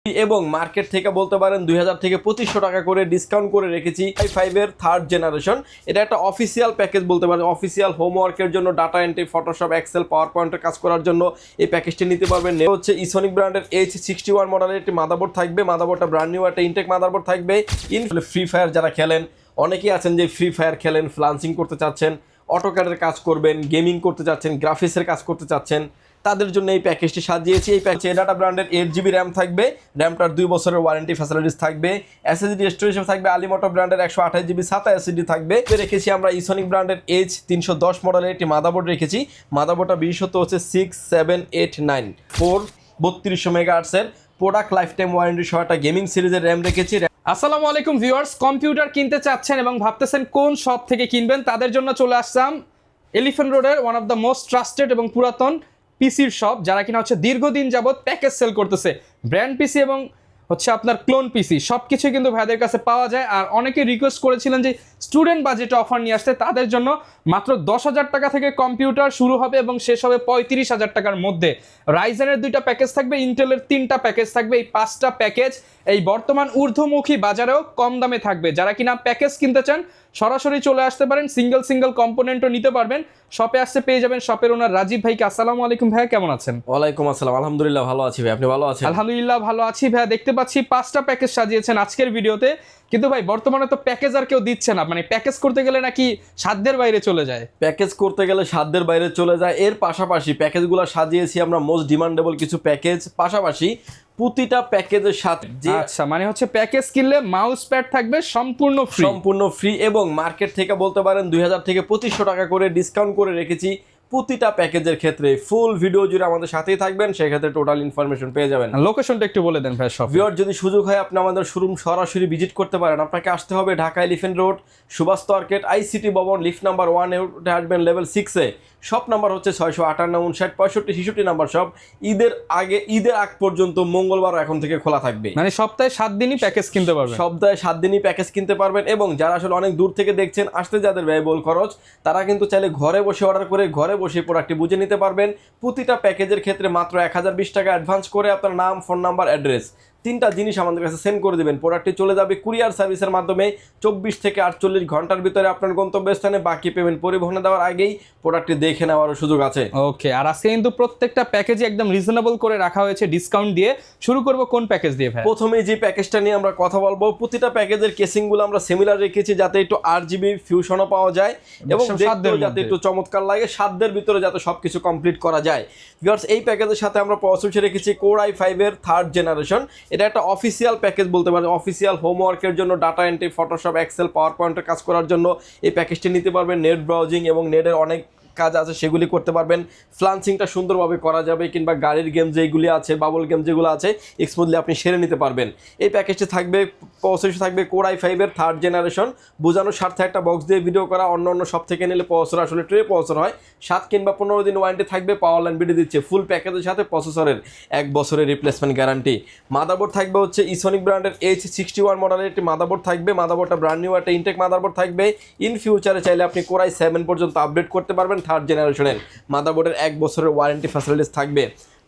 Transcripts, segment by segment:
এবং মার্কেট থেকে বলতে পারেন 2000 থেকে 2500 টাকা করে ডিসকাউন্ট করে রেখেছি i5 এর থার্ড জেনারেশন। এটা একটা অফিসিয়াল প্যাকেজ বলতে পারেন, অফিসিয়াল হোমওয়ার্কের জন্য, ডাটা এন্ট্রি, ফটোশপ, এক্সেল, পাওয়ার পয়েন্টের কাজ করার জন্য এই প্যাকেজটি নিতে পারবেন। হচ্ছে ইসোনিক ব্র্যান্ডের H61 মডেলের একটি মাদারবোর্ড থাকবে। মাদারবোর্ডটা ব্র্যান্ড নিউ একটা ইনটেক মাদারবোর্ড থাকবে। ফ্রি ফায়ার যারা খেলেন, অনেকেই আছেন যে ফ্রি ফায়ার খেলেন, ফ্লান্সিং করতে চাচ্ছেন, অটোক্যাডের কাজ করবেন, গেমিং করতে চাচ্ছেন, গ্রাফিক্সের কাজ করতে চাচ্ছেন, তাদের জন্য এই প্যাকেজটি সাজিয়েছি। এই প্যাকেজে ডাটা ব্র্যান্ডের 8GB র্যাম থাকবে, র্যামটার 2 বছরের ওয়ারেন্টি ফ্যাসিলিটিস থাকবে। এসএসডি স্টোরেজ থাকবে আলিমোটো ব্র্যান্ডের 128GB SATA এসএসডি থাকবে। রেখেছি আমরা ইসোনিক ব্র্যান্ডের H310 মডেলের একটি মাদারবোর্ড রেখেছি। মাদারবোর্ডটা বিশেষত হচ্ছে 6789 3200 মেগাহার্টজের প্রোডাক্ট লাইফ টাইম ওয়ারেন্টি সহ একটা গেমিং সিরিজের র্যাম রেখেছি। আসসালামু আলাইকুম ভিউয়ার্স, কম্পিউটার কিনতে চাচ্ছেন এবং ভাবতেছেন কোন শপ থেকে কিনবেন, তাদের জন্য চলে আসলাম এলিফ্যান্ট রোডের one of the most trusted এবং পুরাতন পিসির শপ, যারা কিনা হচ্ছে দীর্ঘদিন যাবত প্যাকেজ সেল করতেছে। ব্র্যান্ড পিসি এবং হচ্ছে আপনার ক্লোন পিসি সব কিছুই কিন্তু ভাইদের কাছে পাওয়া যায়। আর অনেকে রিকোয়েস্ট করেছিলেন যে স্টুডেন্ট বাজেটে অফার নিয়ে আসতে, তাদের জন্য মাত্র 10,000 টাকা থেকে কম্পিউটার শুরু হবে এবং শেষ হবে 35,000 টাকার মধ্যে। রাইজেনের 2টা প্যাকেজ থাকবে, ইন্টেলের 3টা প্যাকেজ থাকবে। এই 5টা প্যাকেজ এই বর্তমান ঊর্ধ্বমুখী বাজারেও কম দামে থাকবে। যারা কিনা প্যাকেজ কিনতে চান সরাসরি চলে আসতে পারেন, সিঙ্গেল কম্পোনেন্টও নিতে পারবেন। শপে আসতে পেয়ে যাবেন শপের ওনার রাজীব ভাইকে। আসসালামু আলাইকুম ভাইয়া, কেমন আছেন? ওয়ালাইকুম আসসালাম, আলহামদুলিল্লাহ ভালো আছি ভাই, আপনি ভালো আছেন? আলহামদুলিল্লাহ ভালো আছি ভাইয়া। দেখতে পাচ্ছি 5টা প্যাকেজ সাজিয়েছেন আজকের ভিডিওতে, কিন্তু ভাই বর্তমানে তো প্যাকেজ আর কেউ দিচ্ছে না, মানে প্যাকেজ করতে গেলে নাকি সাধ্যের বাইরে চলে যায়। প্যাকেজ করতে গেলে সাধ্যের বাইরে চলে যায়। এর পাশাপাশি প্যাকেজগুলো সাজিয়েছি আমরা মোস্ট ডিমান্ডেবল কিছু প্যাকেজ, পাশাপাশি প্রতিটা প্যাকেজের সাথে আচ্ছা মানে হচ্ছে প্যাকেজ কিনলে মাউস প্যাড থাকবে সম্পূর্ণ ফ্রি এবং মার্কেট থেকে বলতে পারেন 2000 থেকে 2500 টাকা করে ডিসকাউন্ট করে রেখেছি প্রতিটা প্যাকেজের ক্ষেত্রে। ফুল ভিডিও জুড়ে আমাদের সাথেই থাকবেন, সেক্ষেত্রে টোটাল ইনফরমেশন পেয়ে যাবেন। লোকেশনটা একটু বলে দেন ভাই। সব ভিউয়ার যদি সুযোগ হয় আপনি আমাদের শোরুম সরাসরি ভিজিট করতে পারেন। আপনাকে আসতে হবে Dhaka elephant road, Subhash market, ICT Bhaban, lift number 1 এ আসবেন লেভেল 6 এ। শপ নাম্বার হচ্ছে 658 59 65 66 নাম্বার শপ। ঈদের আগ পর্যন্ত মঙ্গলবার এখন থেকে খোলা থাকবে, মানে সপ্তাহে 7 দিনই প্যাকেজ কিনতে পারবেন। সপ্তাহে 7 দিনই প্যাকেজ কিনতে পারবেন। এবং যারা আসলে অনেক দূর থেকে দেখছেন, আসতে যাদের ব্যয়বহুল খরচ, তারা কিন্তু চাইলে ঘরে বসে অর্ডার করে ঘরে বসে প্রোডাক্টটি বুঝে নিতে পারবেন। প্রতিটা প্যাকেজের ক্ষেত্রে মাত্র 1020 টাকা অ্যাডভান্স করে আপনার নাম, ফোন নাম্বার, অ্যাড্রেস 3টা জিনিস আমাদের কাছে সেন্ড করে দেবেন। প্রোডাক্টটি চলে যাবে কুরিয়ার সার্ভিসের মাধ্যমে 24 থেকে 48 ঘন্টার ভিতরে আপনার গন্তব্যস্থানে। বাকি পেমেন্ট পরিবহনে দেওয়ার আগেই প্রোডাক্টটি দেখে নেওয়ারও সুযোগ আছে। ওকে, আর আজকে কিন্তু প্রত্যেকটা প্যাকেজে একদম রিজনেবল করে রাখা হয়েছে ডিসকাউন্ট দিয়ে। শুরু করব কোন প্যাকেজ দিয়ে ভাই? প্রথমে যে প্যাকেজটা নিয়ে আমরা কথা বলবো, প্রতিটা প্যাকেজের কেসিংগুলো আমরা সিমিলার রেখেছি যাতে একটু RGB ফিউশনও পাওয়া যায় এবং দেখতেও যাতে একটু চমৎকার লাগে, সাধ্যের ভিতরে যাতে সবকিছু কমপ্লিট করা যায়। ভিউয়ার্স, এই প্যাকেজের সাথে আমরা প্রসেসর রেখেছি Core i5 এর থার্ড জেনারেশন। এটা একটা অফিসিয়াল প্যাকেজ বলতে পারেন, অফিসিয়াল হোমওয়ার্কের জন্য, ডাটা এন্ট্রি, ফটোশপ, এক্সেল, পাওয়ার পয়েন্টের কাজ করার জন্য এই প্যাকেজটি নিতে পারবেন। নেট ব্রাউজিং এবং নেটের অনেক কাজ আছে সেগুলি করতে পারবেন। ফ্লান্সিংটা সুন্দরভাবে করা যাবে, কিংবা গাড়ির গেম যেগুলি আছে, বাবল গেম যেগুলো আছে, স্মুথলি আপনি সেরে নিতে পারবেন। এই প্যাকেজটি থাকবে, প্রসেসর থাকবে Core i5 এর থার্ড জেনারেশন। বোঝানোর স্বার্থে একটা বক্স দিয়ে ভিডিও করা। অন্য সব থেকে নিলে প্রসেসর আসলে ট্রে প্রসেসর হয়, 7 কিংবা 15 দিন ওয়ারেন্টি থাকবে। পাওয়ার লাইন বিডি দিচ্ছে ফুল প্যাকেজের সাথে প্রসেসরের 1 বছরের রিপ্লেসমেন্ট গ্যারান্টি। মাদারবোর্ড থাকবে হচ্ছে ইসোনিক ব্র্যান্ডের H61 মডেলের একটি মাদারবোর্ড থাকবে। মাদারবোর্ডটা ব্র্যান্ড নিউ একটা ইনটেক মাদারবোর্ড থাকবে। ইন ফিউচারে চাইলে আপনি Core i7 পর্যন্ত আপডেট করতে পারবেন। থার্ড জেনারেশনের মাদারবোর্ডের 1 বছরের ওয়ারেন্টি ফ্যাসিলিটিস থাকবে।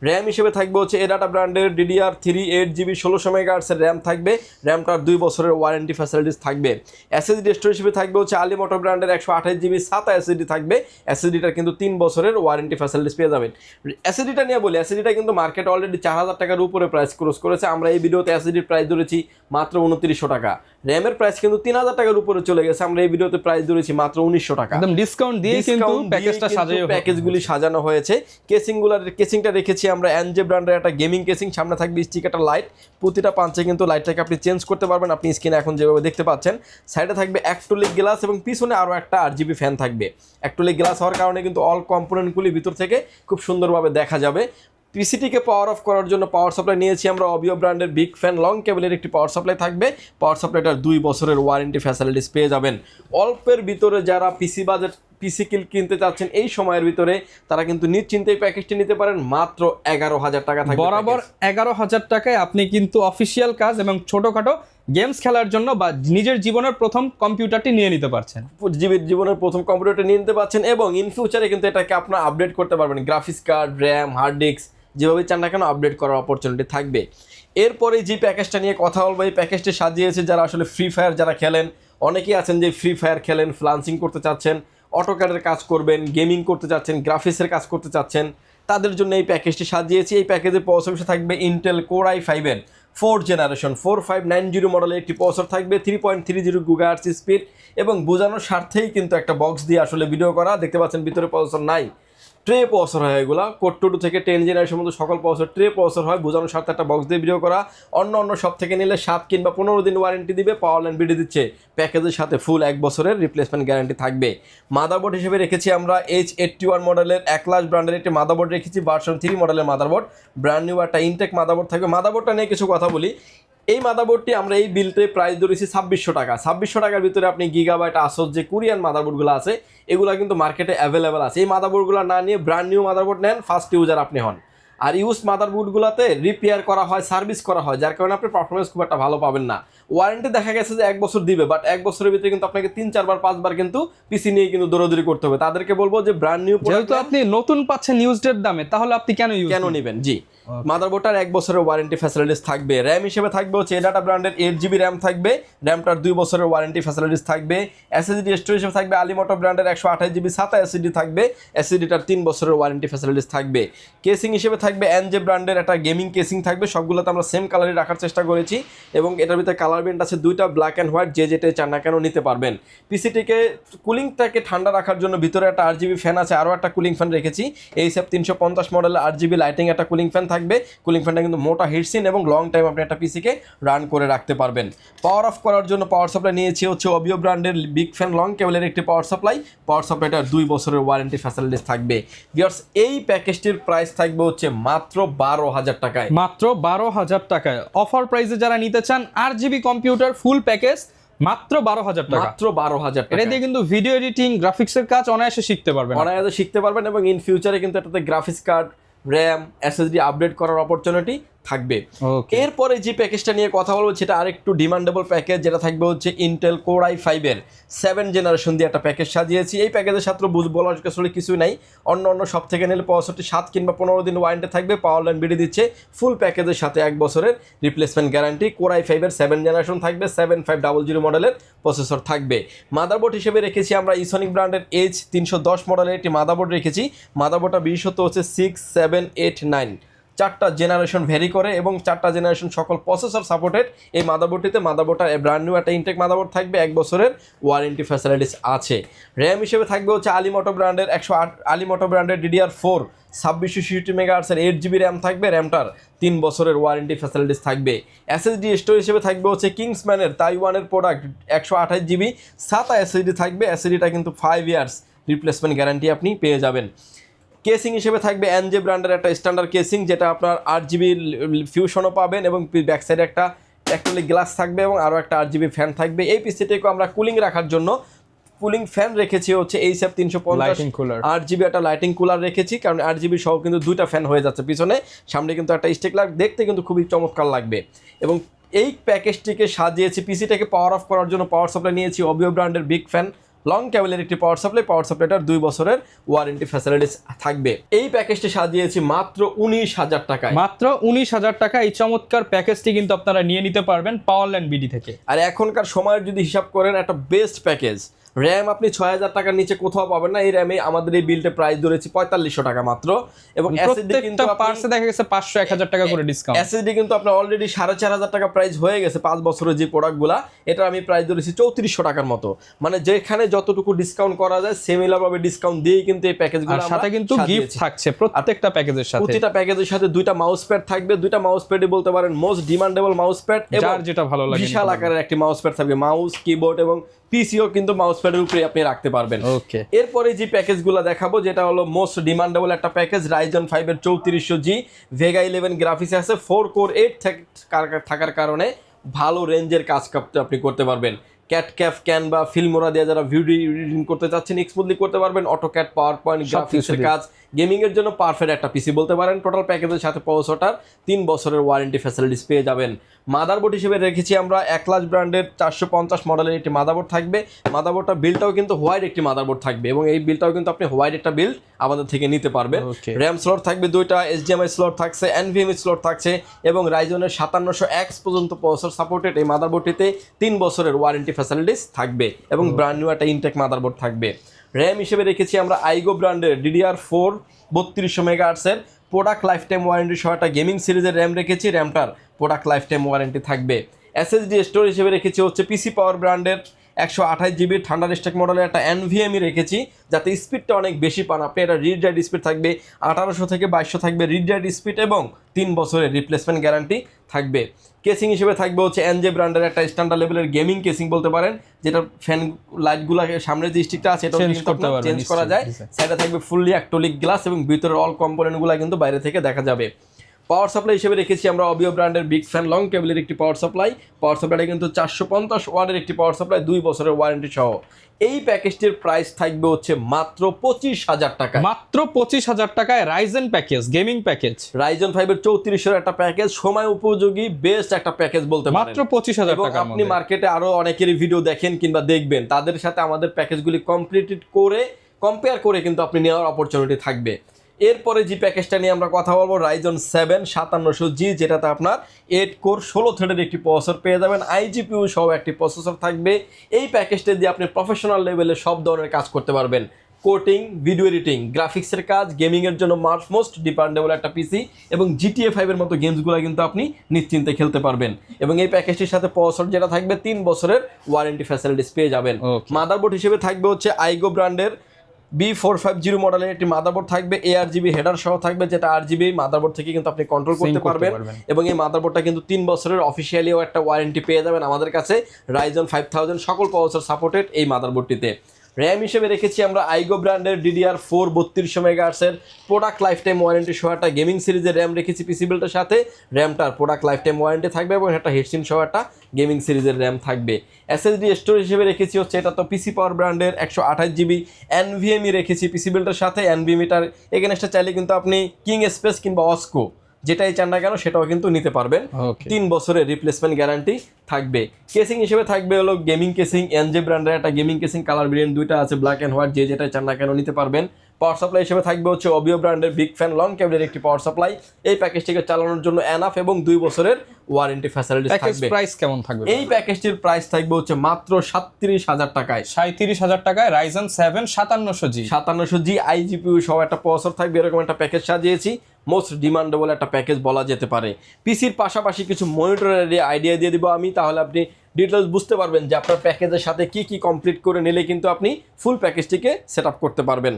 র্যাম হিসেবে থাকবে হচ্ছে এডাটা ব্র্যান্ডের DDR3 8GB 1600 মেগাহার্টজের র্যাম থাকবে। র্যামটার 2 বছরের ওয়ারেন্টি ফ্যাসিলিটিস থাকবে। এসএসডি স্টোরেজ হিসেবে থাকবে হচ্ছে আলিমোটো ব্র্যান্ডের 128GB SATA এসএসডি থাকবে। এসএসডিটার কিন্তু 3 বছরের ওয়ারেন্টি ফ্যাসিলিটিস পেয়ে যাবেন। এসএসডিটা নিয়ে বলি, এসএসডিটা কিন্তু মার্কেট অলরেডি 4000 টাকার উপরে প্রাইস ক্রস করেছে। আমরা এই ভিডিওতে এসএসডির প্রাইস ধরেছি মাত্র 2900 টাকা। র্যামের প্রাইস কিন্তু 3000 টাকার উপরে চলে গেছে, আমরা এই ভিডিওতে প্রাইস ধরেছি মাত্র 1900 টাকা। একদম ডিসকাউন্ট দিয়ে কিন্তু প্যাকেজটা সাজানো, প্যাকেজগুলি সাজানো হয়েছে। কেসিংটা রেখেছি আমরা এনজে ব্র্যান্ডের একটা গেমিং কেসিং। সামনে থাকবে স্টিকারটা লাইট, প্রতিটা পাঞ্চে কিন্তু লাইটটাকে আপনি চেঞ্জ করতে পারবেন। আপনি স্ক্রিনে এখন যেভাবে দেখতে পাচ্ছেন, সাইডে থাকবে অ্যাক্রিলিক গ্লাস এবং পিছনে আরও একটা RGB ফ্যান থাকবে। অ্যাক্রিলিক গ্লাস হওয়ার কারণে কিন্তু অল কম্পোনেন্টগুলি ভিতর থেকে খুব সুন্দরভাবে দেখা যাবে। পিসিটিকে পাওয়ার অফ করার জন্য পাওয়ার সাপ্লাই নিয়েছি আমরা অবিও ব্র্যান্ডের বিগ ফ্যান লং কেবলের একটি পাওয়ার সাপ্লাই থাকবে। পাওয়ার সাপ্লাইটার 2 বছরের ওয়ারেন্টি ফ্যাসিলিটিস পেয়ে যাবেন। অল্পের ভিতরে যারা পিসি কিনতে চাচ্ছেন এই সময়ের ভিতরে, তারা কিন্তু নিশ্চিন্তে এই প্যাকেজটি নিতে পারেন। মাত্র 11,000 টাকা থাকবে। বরাবর 11,000 টাকায় আপনি কিন্তু অফিসিয়াল কাজ এবং ছোটখাটো গেমস খেলার জন্য বা নিজের জীবনের প্রথম কম্পিউটারটি নিয়ে নিতে পারছেন। জীবনের প্রথম কম্পিউটারটি নিয়ে নিতে পারছেন এবং ইন ফিউচারে কিন্তু এটাকে আপনারা আপডেট করতে পারবেন। Graphics card, RAM, hard disk যেভাবে চান না কেন আপডেট করার অপরচুনিটি থাকবে। এরপরে যে প্যাকেজটা নিয়ে কথা বলবো, এই প্যাকেজটি সাজিয়েছে যারা আসলে ফ্রি ফায়ার যারা খেলেন, অনেকেই আছেন যে ফ্রি ফায়ার খেলেন, ফ্লান্সিং করতে চাচ্ছেন, অটোক্যাডের কাজ করবেন, গেমিং করতে চাচ্ছেন, গ্রাফিক্সের কাজ করতে চাচ্ছেন, তাদের জন্য এই প্যাকেজটি সাজিয়েছি। এই প্যাকেজের প্রসেসর থাকবে ইন্টেল কোর i5-এর 4th জেনারেশন 4590 মডেলের একটি প্রসেসর থাকবে, 3.30 GHz স্পিড, এবং বোঝানোর স্বার্থেই কিন্তু একটা বক্স দিয়ে আসলে ভিডিও করা। দেখতে পাচ্ছেন ভিতরে প্রসেসর নাই, ট্রে প্রসেসর হয় এগুলো। কোর 2 থেকে 10 জেনারেশন মতো সকল প্রসেসর ট্রে প্রসেসর হয়। বোঝানোর স্বার্থে একটা বক্স দিয়ে ভিডিও করা। অন্য সব থেকে নিলে 7 কিংবা 15 দিন ওয়ারেন্টি দিবে। পাওয়ার লাইন বিডি দিচ্ছে, প্যাকেজের সাথে ফুল 1 বছরের রিপ্লেসমেন্ট গ্যারান্টি থাকবে। মাদারবোর্ড হিসেবে রেখেছি আমরা H81 মডেলের একলাস ব্র্যান্ডের একটি মাদারবোর্ড রেখেছি, ভার্সন 3 মডেলের মাদারবোর্ড, ব্র্যান্ড নিউ একটা ইনটেক মাদারবোর্ড থাকবে। মাদারবোর্ডটা নিয়ে কিছু কথা বলি। এই মাদারবোর্ডটি আমরা এই বিলতে প্রাইস ধরেছি 2600 টাকা। 2600 টাকার ভিতরে আপনি গিগাবাইট আসোস যে কোরিয়ান মাদারবোর্ডগুলো আছে এগুলো কিন্তু মার্কেটে অ্যাভেলেবেল আছে। এই মাদারবোর্ডগুলো না নিয়ে ব্র্যান্ড নিউ মাদারবোর্ড নেন, ফার্স্ট ইউজার আপনি হন। আর ইউজ মাদারবোর্ডগুলোতে রিপেয়ার করা হয়, সার্ভিস করা হয়, যার কারণে আপনি পারফরমেন্স খুব একটা ভালো পাবেন না। ওয়ারেন্টি দেখা গেছে যে 1 বছর দিবে, বাট 1 বছরের ভিতরে কিন্তু আপনাকে 3-4 বার 5 বার কিন্তু পিসি নিয়ে কিন্তু দৌড়াদৌড়ি করতে হবে। তাদেরকে বলবো যে ব্র্যান্ড নিউ যেহেতু আপনি নতুন পাচ্ছেন ইউজডের দামে, তাহলে আপনি কেন নেবেন? জি, মাদারবোর্ডটার 1 বছরের ওয়ারেন্টি ফ্যাসিলিটিস থাকবে। র্যাম হিসেবে থাকবে হচ্ছে এডাটা ব্র্যান্ডের 8GB র্যাম থাকবে, র্যামটার 2 বছরের ওয়ারেন্টি ফ্যাসিলিটিস থাকবে। এসএসডি স্টোরেজ হিসেবে থাকবে আলিমোটো ব্র্যান্ডের 128GB SATA এসএসডি থাকবে, এসএসডিটার 3 বছরের ওয়ারেন্টি ফ্যাসিলিটিস থাকবে। কেসিং হিসেবে থাকবে এনজে ব্র্যান্ডের একটা গেমিং কেসিং থাকবে। সবগুলোতে আমরা সেম কালারই রাখার চেষ্টা করেছি, এবং এটার ভিতরে কালার ব্যান্ড আছে 2টা, ব্ল্যাক অ্যান্ড হোয়াইট, যে যেটাই চান না কেন নিতে পারবেন। পিসিটিকে কুলিংটাকে ঠান্ডা রাখার জন্য ভিতরে একটা RGB ফ্যান আছে, আরও একটা কুলিং ফ্যান রেখেছি। এইসব 350 মডেলের RGB লাইটিং একটা কুলিং ফ্যান থাকবে। কুলিং ফ্যানটা কিন্তু মোটা হিটসিন এবং লং টাইম আপনি একটা পিসিকে রান করে রাখতে পারবেন। পাওয়ার অফ করার জন্য পাওয়ার সাপ্লাই নিয়েছি হচ্ছে অবিও ব্র্যান্ডের বিগ ফ্যান লং কেবলের একটি পাওয়ার সাপ্লাই। পাওয়ার সাপ্লাইটার 2 বছরের ওয়ারেন্টি ফ্যাসিলিটিস থাকবে। ভিউয়ার্স, এই প্যাকেজটির প্রাইস থাকবে হচ্ছে মাত্র 12,000 টাকায়। মাত্র 12,000 টাকায় অফার প্রাইসে যারা নিতে চান RGB কম্পিউটার ফুল প্যাকেজ মাত্র 12,000 টাকা। মাত্র 12,000 টাকা। এটা দিয়ে কিন্তু ভিডিও এডিটিং, গ্রাফিক্সের কাজ অনায়াসে শিখতে পারবেন। এবং ইন ফিউচারে কিন্তু এটাতে graphics card, RAM, SSD update করার অপরচুনিটি থাকবে। এরপরে যে প্যাকেজটা নিয়ে কথা বলবো সেটা আরেকটু ডিমান্ডেবল প্যাকেজ, যেটা থাকবে হচ্ছে ইন্টেল কোর i5-এর 7th জেনারেশন দিয়ে একটা প্যাকেজ সাজিয়েছি। এই প্যাকেজের সাথে বলার আসলে কিছুই নাই। অন্য সব থেকে নিলে প্রসেসরটি 7 কিংবা 15 দিন ওয়ারেন্টি থাকবে। পাওয়ার লাইন বিডি দিচ্ছে, ফুল প্যাকেজের সাথে 1 বছরের রিপ্লেসমেন্ট গ্যারান্টি। কোর i5-এর 7th জেনারেশন থাকবে, 7500 মডেলের প্রসেসর থাকবে। মাদারবোর্ড হিসেবে রেখেছি আমরা ইসনিক ব্র্যান্ডের H310 মডেলের একটি মাদারবোর্ড রেখেছি। মাদারবোর্ডটা বিশেষত হচ্ছে 6, 7, 8, 9 4টা জেনারেশন ভ্যারি করে, এবং 4টা জেনারেশন সকল প্রসেসর সাপোর্টেড এই মাদারবোর্ডটিতে। মাদারবোর্ডটা ব্র্যান্ড নিউ একটা ইনটেক মাদারবোর্ড থাকবে, 1 বছরের ওয়ারেন্টি ফ্যাসিলিটিস আছে। র্যাম হিসেবে থাকবে হচ্ছে আলিমোটো ব্র্যান্ডের 108 আলিমোটো ব্র্যান্ডের DDR4 2660 মেগাহার্টসের 8GB র্যাম থাকবে, র্যামটার 3 বছরের ওয়ারেন্টি ফ্যাসিলিটিস থাকবে। এসএসডি স্টোরেজ হিসেবে থাকবে হচ্ছে কিংসম্যানের তাইওয়ানের প্রোডাক্ট 128GB SATA এসএসডি থাকবে। এসএসডিটা কিন্তু 5 ইয়ার্স রিপ্লেসমেন্ট গ্যারান্টি আপনি পেয়ে যাবেন। কেসিং হিসেবে থাকবে এনজে ব্র্যান্ডের একটা স্ট্যান্ডার্ড কেসিং, যেটা আপনার 8GB ফিউশনও পাবেন, এবং ব্যাক সাইডে একটা অ্যাক্রিলিক গ্লাস থাকবে, এবং আরও একটা 8GB ফ্যান থাকবে। এই পিসিটিকে আমরা কুলিং রাখার জন্য কুলিং ফ্যান রেখেছি হচ্ছে এইসব 350 8GB একটা লাইটিং কুলার রেখেছি, কারণ 8GB সহ কিন্তু 2টা ফ্যান হয়ে যাচ্ছে পিছনে, সামনে কিন্তু একটা স্টিক লাইট, দেখতে কিন্তু খুবই চমৎকার লাগবে। এবং এই প্যাকেজটিকে সাজিয়েছি। পিসিটাকে পাওয়ার অফ করার জন্য পাওয়ার সাপ্লাই নিয়েছি অবিও ব্র্যান্ডের বিগ ফ্যান লং কেবলের একটি পাওয়ার সাপ্লাইটার 2 বছরের ওয়ারেন্টি ফ্যাসিলিটিস থাকবে। এই প্যাকেজটি সাজিয়েছি মাত্র 19,000 টাকায়। মাত্র 19,000 টাকা এই চমৎকার প্যাকেজটি কিন্তু আপনারা নিয়ে নিতে পারবেন পাওয়ার লাইন বিডি থেকে। আর এখনকার সময়ের যদি হিসাব করেন, একটা বেস্ট প্যাকেজ। র্যাম আপনি 6,000 টাকার নিচে কোথাও পাবেন না। এই র্যামে আমাদের এই বিলটা প্রাইস ধরেছি 4500 টাকা মাত্র। এবং এসএসডি কিন্তু পার্সে দেখা গেছে 500-1000 টাকা করে ডিসকাউন্ট। এসএসডি কিন্তু আপনার অলরেডি 4,500 টাকা প্রাইস হয়ে গেছে 5 বছরের যে প্রোডাক্টগুলা। এটা আমি প্রাইস ধরেছি 3400 টাকার মতো। মানে যেখানে যতটুকু ডিসকাউন্ট করা যায় সিমিলারভাবে ডিসকাউন্ট দিয়েই কিন্তু এই প্যাকেজগুলো আমরা সাথে কিন্তু গিফট থাকছে প্রত্যেকটা প্যাকেজের সাথে। প্রতিটা প্যাকেজের সাথে 2টা মাউস প্যাড থাকবে। 2টা মাউস প্যাডই বলতে পারেন মোস্ট ডিমান্ডেবল মাউস প্যাড, এবং যার যেটা ভালো লাগে বিশাল আকারের একটি মাউস প্যাড থাকবে। মাউস, কিবোর্ড এবং পিসিও কিন্তু মাউস প্যাডের উপরে আপনি রাখতে পারবেন। ওকে, এরপরে যে প্যাকেজগুলো দেখাবো যেটা হলো মোস্ট ডিমান্ডেবল একটা package, Ryzen 5-এর 3400G Vega 11 graphics আছে। 4 কোর 8 থাকার কারণে ভালো রেঞ্জের কাজ আপনি করতে পারবেন। ক্যাটক্যাফ, ক্যানভা, ফিল্মোরা দিয়ে যারা ভিডিও এডিটিং করতে চাচ্ছেন স্মুথলি করতে পারবেন। অটোক্যাড, পাওয়ার পয়েন্ট, গ্রাফিক্সের কাজ, গেমিংয়ের জন্য পারফেক্ট একটা পিসি বলতে পারেন। টোটাল প্যাকেজের সাথে প্রসেসরটার 3 বছরের ওয়ারেন্টি ফ্যাসিলিটিস পেয়ে যাবেন। মাদারবোর্ড হিসেবে রেখেছি আমরা একলাস ব্র্যান্ডের 450 মডেলের একটি মাদারবোর্ড থাকবে। মাদারবোর্ডটার বিলটাও কিন্তু হোয়াইট একটি মাদারবোর্ড থাকবে এবং এই বিলটাও কিন্তু আপনি হোয়াইট একটা বিল আমাদের থেকে নিতে পারবেন। র্যাম স্লট থাকবে 2টা, HDMI স্লট থাকছে, NVMe স্লট থাকছে এবং রাইজনের 5700X পর্যন্ত প্রসেসর সাপোর্টেড এই মাদারবোর্ডটিতে 3 বছরের ওয়ারেন্টি ফ্যাসিলিটিস থাকবে এবং ব্র্যান্ড নিউ একটা ইনটেক মাদারবোর্ড থাকবে। র্যাম হিসেবে রেখেছি আমরা আইগো ব্র্যান্ডের DDR4 3200 মেগাহার্টসের প্রোডাক্ট লাইফ টাইম ওয়ারেন্টি সহ একটা গেমিং সিরিজের র্যাম রেখেছি, র্যামটার প্রোডাক্ট লাইফ টাইম ওয়ারেন্টি থাকবে। SSD স্টোরেজ হিসেবে রেখেছি হচ্ছে PC পাওয়ার ব্র্যান্ডের 128 GB থান্ডার স্ট্যাক মডেলের একটা NVMe রেখেছি, যাতে স্পিডটা অনেক বেশি পান আপনি। এটা রিড রাইট স্পিড থাকবে 1800 থেকে 2200 থাকবে রিড রাইট স্পিড এবং 3 বছরের রিপ্লেসমেন্ট গ্যারান্টি থাকবে। কেসিং হিসেবে থাকবে হচ্ছে NJ ব্র্যান্ডের একটা স্ট্যান্ডার্ড লেভেলের গেমিং কেসিং বলতে পারেন, যেটা ফ্যান লাইটগুলো সামনে যে স্টিকটা আছে এটা চেঞ্জ করা যায়। সাইডে থাকবে ফুললি অ্যাক্টোলিক গ্লাস এবং ভিতরের অল কম্পোনেন্টগুলো কিন্তু বাইরে থেকে দেখা যাবে। পাওয়ার সাপ্লাই হিসেবে রেখেছি আমরা অবিও ব্র্যান্ডের বিগ ফ্যান লং কেবলের একটি পাওয়ার সাপ্লাই। পাওয়ার সাপ্লাইটা কিন্তু 450 ওয়াটের একটি পাওয়ার সাপ্লাই, 2 বছরের ওয়ারেন্টি সহ। এই প্যাকেজটির প্রাইস থাকবে হচ্ছে মাত্র 25,000 টাকা। মাত্র 25,000 টাকায় Ryzen package, gaming package, Ryzen 5 এর 3400 একটা প্যাকেজ, সময় উপযোগী বেস্ট একটা প্যাকেজ বলতে পারেন। মাত্র 25,000 টাকা। আপনি মার্কেটে আরো অনেকেরই ভিডিও দেখেন কিংবা দেখবেন, তাদের সাথে আমাদের প্যাকেজগুলি কম্পেয়ার করে কিন্তু আপনি নেওয়ার অপরচুনিটি থাকবে। এরপরে যে প্যাকেজটা নিয়ে আমরা কথা বলবো রাইজন 7 5700G, যেটাতে আপনার 8 কোর 16 থ্রেডের একটি প্রসেসর পেয়ে যাবেন, IGPU সহ একটি প্রসেসর থাকবে। এই প্যাকেজটা দিয়ে আপনি প্রফেশনাল লেভেলে সব ধরনের কাজ করতে পারবেন, কোডিং, ভিডিও এডিটিং, গ্রাফিক্সের কাজ, গেমিংয়ের জন্য মোস্ট ডিপেন্ডেবল একটা পিসি এবং GTA 5 এর মতো গেমসগুলো কিন্তু আপনি নিশ্চিন্তে খেলতে পারবেন। এবং এই প্যাকেজটির সাথে প্রসেসর যেটা থাকবে 3 বছরের ওয়ারেন্টি ফ্যাসিলিটিস পেয়ে যাবেন। মাদারবোর্ড হিসেবে থাকবে হচ্ছে আইগো ব্র্যান্ডের B450 মডেলের একটি মাদারবোর্ড থাকবে, ARGB হেডার সহ থাকবে, যেটা RGB মাদারবোর্ড থেকে কিন্তু আপনি কন্ট্রোল করতে পারবেন। এবং এই মাদারবোর্ডটা কিন্তু 3 বছরের অফিসিয়ালিও একটা ওয়ারেন্টি পেয়ে যাবেন আমাদের কাছে। রাইজন 5000 সকল প্রসেসর সাপোর্টেড এই মাদারবোর্ডটিতে। র্যাম হিসেবে রেখেছি আমরা আইগো ব্র্যান্ডের DDR4 3200 মেগাহার্টসের প্রোডাক্ট লাইফ টাইম ওয়ারেন্টি সহ একটা গেমিং সিরিজের র্যাম রেখেছি পিসি বিল্ডের সাথে। র্যামটার প্রোডাক্ট লাইফ টাইম ওয়ারেন্টি থাকবে এবং একটা হেডসিন সহ একটা গেমিং সিরিজের র্যাম থাকবে। SSD স্টোরেজ হিসেবে রেখেছি হচ্ছে এটা তো PC পাওয়ার ব্র্যান্ডের 128 GB NVMe রেখেছি পিসি বিল্ডের সাথে। NVMeটার এগেনস্টে চাইলে কিন্তু আপনি কিং স্পেস কিংবা অস্কো যেটাই চান না কেন সেটাও কিন্তু নিতে পারবেন। 3 বছরের রিপ্লেসমেন্ট গ্যারান্টি থাকবে। কেসিং হিসেবে থাকবে হলো গেমিং কেসিং, NJ ব্র্যান্ডের একটা গেমিং কেসিং, কালার ভেরিয়েন্ট 2টা আছে, ব্ল্যাক অ্যান্ড হোয়াইট, যেটাই চান না কেন নিতে পারবেন। পাওয়ার সাপ্লাই হিসেবে থাকবে হচ্ছে অবিও ব্র্যান্ডের বিগ ফ্যান লং কেবলের একটি পাওয়ার সাপ্লাই। এই প্যাকেজটিকে চালানোর জন্য এনাফ এবং 2 বছরের ওয়ারেন্টি ফ্যাসিলিটিস থাকবে। প্রাইস কেমন থাকবে? এই প্যাকেজটির প্রাইস থাকবে হচ্ছে মাত্র 37,000 টাকায়। 37,000 টাকায় রাইজন 7 5700G 5700G IGPU সহ একটা প্রসেসর থাকবে। এরকম একটা প্যাকেজ সাজিয়েছি, মোস্ট ডিমান্ডেবল একটা প্যাকেজ বলা যেতে পারে। পিসির পাশাপাশি কিছু মনিটরের আইডিয়া দিয়ে দিব আমি, তাহলে আপনি ডিটেলস বুঝতে পারবেন যে আপনার প্যাকেজের সাথে কি কি কমপ্লিট করে নিলে কিন্তু আপনি ফুল প্যাকেজটিকে সেট আপ করতে পারবেন।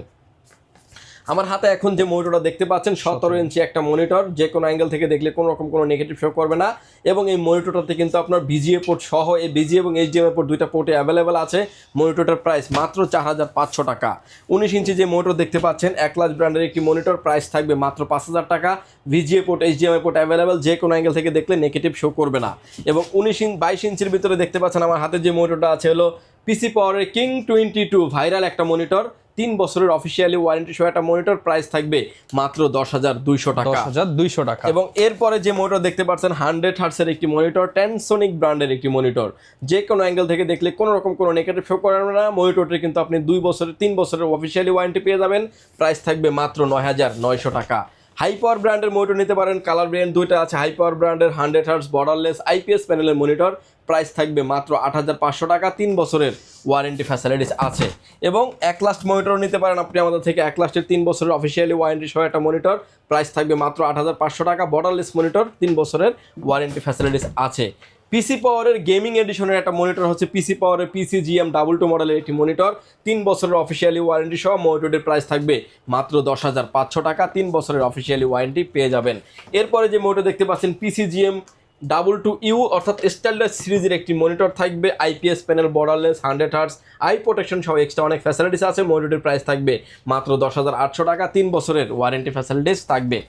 আমার হাতে এখন যে মনিটরটা দেখতে পাচ্ছেন 17 ইঞ্চি একটা মনিটর, যে কোনো অ্যাঙ্গেল থেকে দেখলে কোনো রকম কোনো নেগেটিভ শো করবে না। এবং এই মনিটরটাতে কিন্তু আপনার VGA পোর্ট সহ এই VGA এবং HDMI পোর্ট 2টা পোর্টে অ্যাভেলেবেল আছে। মনিটরটার প্রাইস মাত্র 4500 টাকা। 19 ইঞ্চি যে মনিটর দেখতে পাচ্ছেন একলাস ব্র্যান্ডের একটি মনিটর, প্রাইস থাকবে মাত্র 5000 টাকা। VGA port HDMI port available, যে কোনো অ্যাঙ্গেল থেকে দেখলে নেগেটিভ শো করবে না। এবং 22 ইঞ্চির ভিতরে দেখতে পাচ্ছেন আমার হাতে যে মনিটরটা আছে হলো PC পাওয়ারের কিং 22 ভাইরাল একটা মনিটর, 3 বছরের অফিসিয়ালি ওয়ারেন্টি সহ একটা মনিটর, প্রাইস থাকবে মাত্র 10,200 টাকা। 10,200 টাকা। এবং এরপরে যে মনিটর দেখতে পাচ্ছেন 100 হার্টসের একটি মনিটর, Tensonic ব্র্যান্ডের একটি মনিটর, যে কোনো অ্যাঙ্গেল থেকে দেখলে কোনো রকম কোনো নেগেটিভ শো করবে না। মনিটরটি কিন্তু আপনি 3 বছরের অফিসিয়ালি ওয়ারেন্টি পেয়ে যাবেন, প্রাইস থাকবে মাত্র 9,900 টাকা। হাই পাওয়ার ব্র্যান্ডের মনিটর নিতে পারেন, কালার ভেরিয়েন্ট 2টা আছে। হাই পাওয়ার ব্র্যান্ডের 100 হার্টস বর্ডারলেস IPS প্যানেলের মনিটর, প্রাইস থাকবে মাত্র 8,500 টাকা। 3 বছরের ওয়ারেন্টি ফ্যাসিলিটিস আছে। এবং একলাস্ট মনিটর নিতে পারেন আপনি আমাদের থেকে, একলাস্টের 3 বছরের অফিসিয়ালি ওয়ারেন্টি সহ একটা মনিটর, প্রাইস থাকবে মাত্র 8,500 টাকা। বর্ডারলেস মনিটর, 3 বছরের ওয়ারেন্টি ফ্যাসিলিটিস আছে। পিসি পাওয়ারের গেমিং এডিশনের একটা মনিটর হচ্ছে পিসি পাওয়ারের PCGM 22 মডেলের একটি মনিটর, 3 বছরের অফিসিয়ালি ওয়ারেন্টি সহ। মনিটরের প্রাইস থাকবে মাত্র 10,500 টাকা। 3 বছরের অফিসিয়ালি ওয়ারেন্টি পেয়ে যাবেন। এরপরে যে মনিটর দেখতে পাচ্ছেন PCGM 22U অর্থাৎ স্টাইলাস সিরিজের একটি মনিটর থাকবে, IPS panel, borderless, 100 hertz, eye protection সহ এক্সট্রা অনেক ফ্যাসিলিটিস আছে। মনিটরের প্রাইস থাকবে মাত্র 10,800 টাকা। 3 বছরের ওয়ারেন্টি ফ্যাসিলিটিস থাকবে।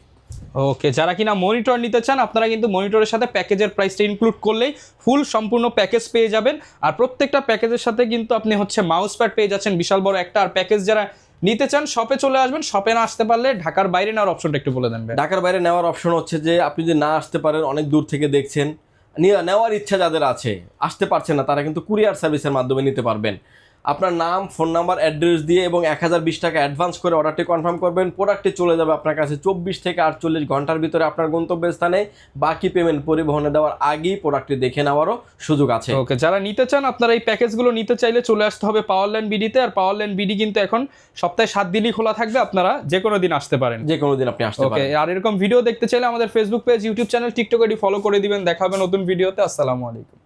ওকে, যারা কিনা মনিটর নিতে চান আপনারা কিন্তু মনিটরের সাথে প্যাকেজের প্রাইসটা ইনক্লুড করলেই ফুল সম্পূর্ণ প্যাকেজ পেয়ে যাবেন। আর প্রত্যেকটা প্যাকেজের সাথে কিন্তু আপনি হচ্ছে মাউস প্যাড পেয়ে যাচ্ছেন বিশাল বড় একটা। আর প্যাকেজ যারা নিতে চান শপে চলে আসবেন, শপে না আসতে পারলে ঢাকার বাইরে নেওয়ার অপশনটা একটু বলে দেন ভাই। ঢাকার বাইরে নেওয়ার অপশন হচ্ছে যে আপনি যদি না আসতে পারেন, অনেক দূর থেকে দেখছেন, নেওয়ার ইচ্ছা যাদের আছে, আসতে পারছেন না, তারা কিন্তু কুরিয়ার সার্ভিসের মাধ্যমে নিতে পারবেন। আপনার নাম, ফোন নাম্বার, অ্যাড্রেস দিয়ে এবং 1020 টাকা অ্যাডভান্স করে অর্ডারটি কনফার্ম করবেন। প্রোডাক্টটি চলে যাবে আপনার কাছে 24 থেকে 48 ঘন্টার ভিতরে আপনার গন্তব্যস্থানে। বাকি পেমেন্ট পরিবহনে দেওয়ার আগেই প্রোডাক্টটি দেখে নেওয়ারও সুযোগ আছে। ওকে, যারা নিতে চান আপনারা এই প্যাকেজগুলো নিতে চাইলে চলে আসতে হবে পাওয়ারল্যান্ড বিডিতে। আর পাওয়ারল্যান্ড বিডি কিন্তু এখন সপ্তাহে 7 দিনই খোলা থাকবে, আপনারা যে কোনো দিন আসতে পারেন। যে কোনো দিন আপনি আসতে ওকে, পারেন। আর এরকম ভিডিও দেখতে চাইলে আমাদের Facebook page, YouTube channel, TikTok ID follow করে দিবেন। দেখা হবে নতুন ভিডিওতে। আসসালামু আলাইকুম।